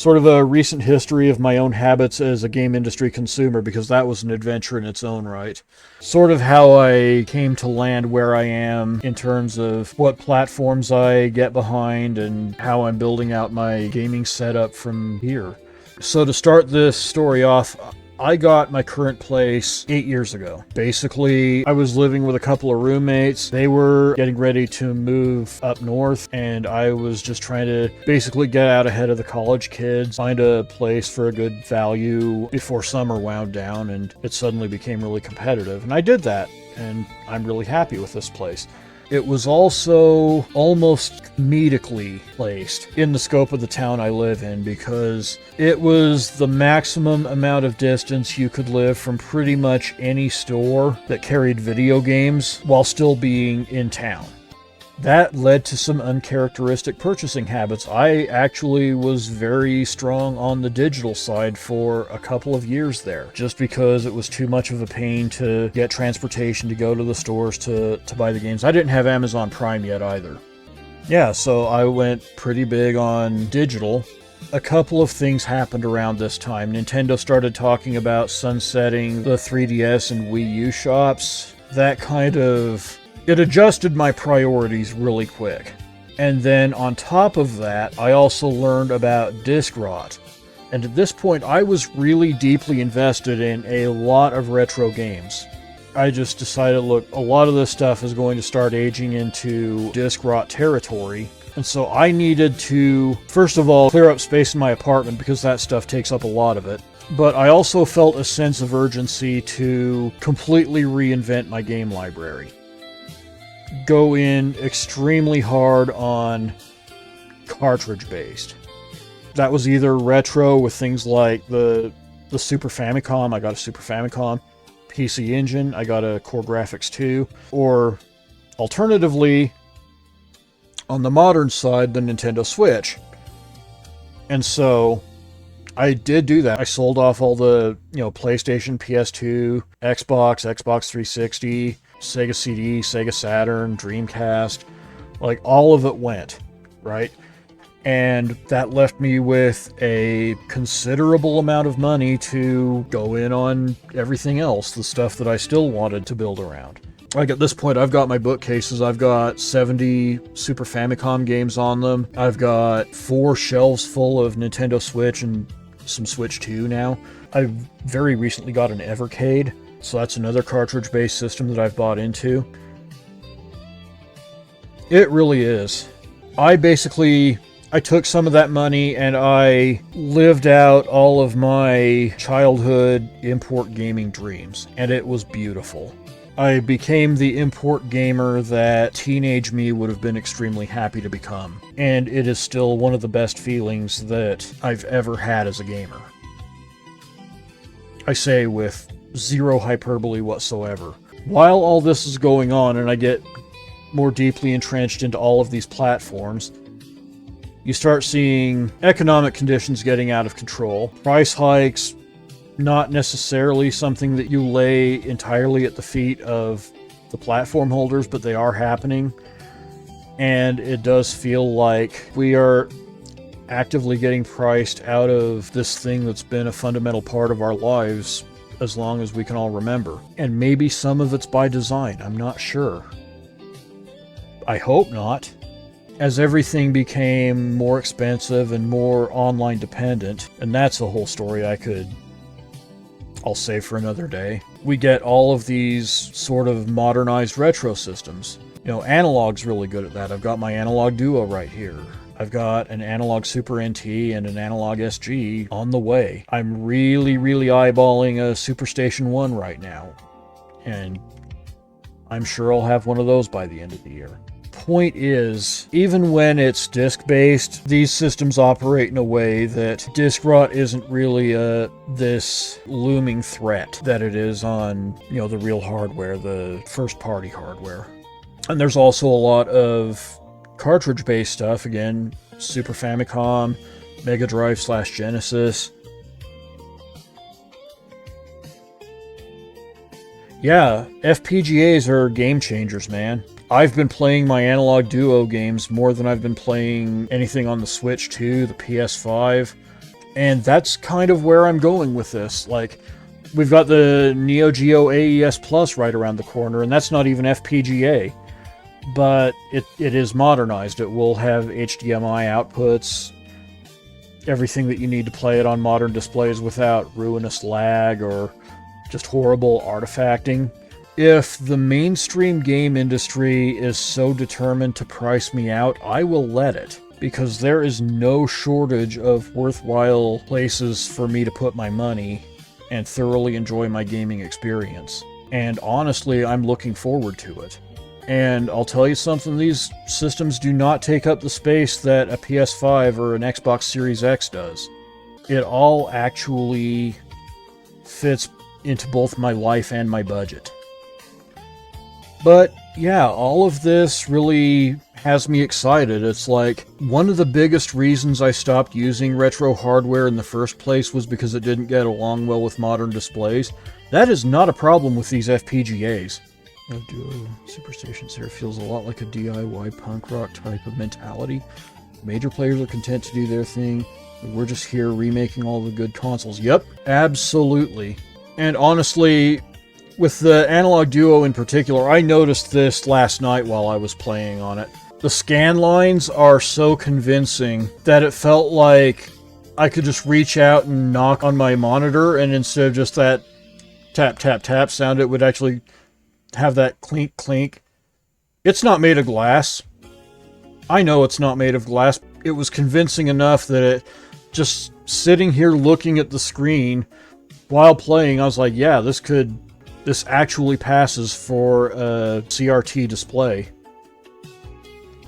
sort of a recent history of my own habits as a game industry consumer, because that was an adventure in its own right. Sort of how I came to land where I am in terms of what platforms I get behind and how I'm building out my gaming setup from here. So to start this story off, I got my current place 8 years ago. Basically, I was living with a couple of roommates. They were getting ready to move up north, and I was just trying to basically get out ahead of the college kids, find a place for a good value before summer wound down, and it suddenly became really competitive. And I did that, and I'm really happy with this place. It was also almost comedically placed in the scope of the town I live in, because it was the maximum amount of distance you could live from pretty much any store that carried video games while still being in town. That led to some uncharacteristic purchasing habits. I actually was very strong on the digital side for a couple of years there, just because it was too much of a pain to get transportation to go to the stores to buy the games. I didn't have Amazon Prime yet either. Yeah, so I went pretty big on digital. A couple of things happened around this time. Nintendo started talking about sunsetting the 3DS and Wii U shops. It adjusted my priorities really quick. And then on top of that, I also learned about disc rot. And at this point, I was really deeply invested in a lot of retro games. I just decided, look, a lot of this stuff is going to start aging into disc rot territory. And so I needed to, first of all, clear up space in my apartment, because that stuff takes up a lot of it. But I also felt a sense of urgency to completely reinvent my game library. Go in extremely hard on cartridge-based. That was either retro with things like the Super Famicom, I got a Super Famicom, PC Engine, I got a Core Graphics 2, or alternatively, on the modern side, the Nintendo Switch. And so I did do that. I sold off all the, PlayStation, PS2, Xbox 360, Sega CD, Sega Saturn, Dreamcast, like all of it went, right? And that left me with a considerable amount of money to go in on everything else, the stuff that I still wanted to build around. Like at this point, I've got my bookcases. I've got 70 Super Famicom games on them. I've got 4 shelves full of Nintendo Switch and some Switch 2 now. I very recently got an Evercade, so that's another cartridge-based system that I've bought into. It really is. I took some of that money and I lived out all of my childhood import gaming dreams, and it was beautiful. I became the import gamer that teenage me would have been extremely happy to become, and it is still one of the best feelings that I've ever had as a gamer. I say with zero hyperbole whatsoever. While all this is going on and I get more deeply entrenched into all of these platforms, you start seeing economic conditions getting out of control. Price hikes, not necessarily something that you lay entirely at the feet of the platform holders, but they are happening. And it does feel like we are actively getting priced out of this thing that's been a fundamental part of our lives as long as we can all remember. And maybe some of it's by design, I'm not sure. I hope not. As everything became more expensive and more online dependent, and that's a whole story I'll save for another day. We get all of these sort of modernized retro systems. Analog's really good at that. I've got my Analog Duo right here. I've got an Analog Super NT and an Analog SG on the way. I'm really, really eyeballing a Super Station 1 right now. And I'm sure I'll have one of those by the end of the year. Point is, even when it's disc-based, these systems operate in a way that disc rot isn't really this looming threat that it is on, the real hardware, the first-party hardware. And there's also a lot of cartridge-based stuff, again, Super Famicom, Mega Drive / Genesis. Yeah, FPGAs are game changers, man. I've been playing my Analog Duo games more than I've been playing anything on the Switch 2, the PS5, And that's kind of where I'm going with this. Like, we've got the Neo Geo AES Plus right around the corner, and that's not even FPGA. But it is modernized. It will have HDMI outputs, everything that you need to play it on modern displays without ruinous lag or just horrible artifacting. If the mainstream game industry is so determined to price me out, I will let it, because there is no shortage of worthwhile places for me to put my money and thoroughly enjoy my gaming experience. And honestly, I'm looking forward to it. And I'll tell you something, these systems do not take up the space that a PS5 or an Xbox Series X does. It all actually fits into both my life and my budget. But yeah, all of this really has me excited. It's like, one of the biggest reasons I stopped using retro hardware in the first place was because it didn't get along well with modern displays. That is not a problem with these FPGAs. Duo Superstations here feels a lot like a DIY punk rock type of mentality. Major players are content to do their thing. We're just here remaking all the good consoles. Yep, absolutely. And honestly, with the Analog Duo in particular, I noticed this last night while I was playing on it. The scan lines are so convincing that it felt like I could just reach out and knock on my monitor, and instead of just that tap, tap, tap sound, it would actually have that clink, clink. It's not made of glass. I know it's not made of glass. It was convincing enough that it, just sitting here looking at the screen while playing, I was like, yeah, this actually passes for a CRT display.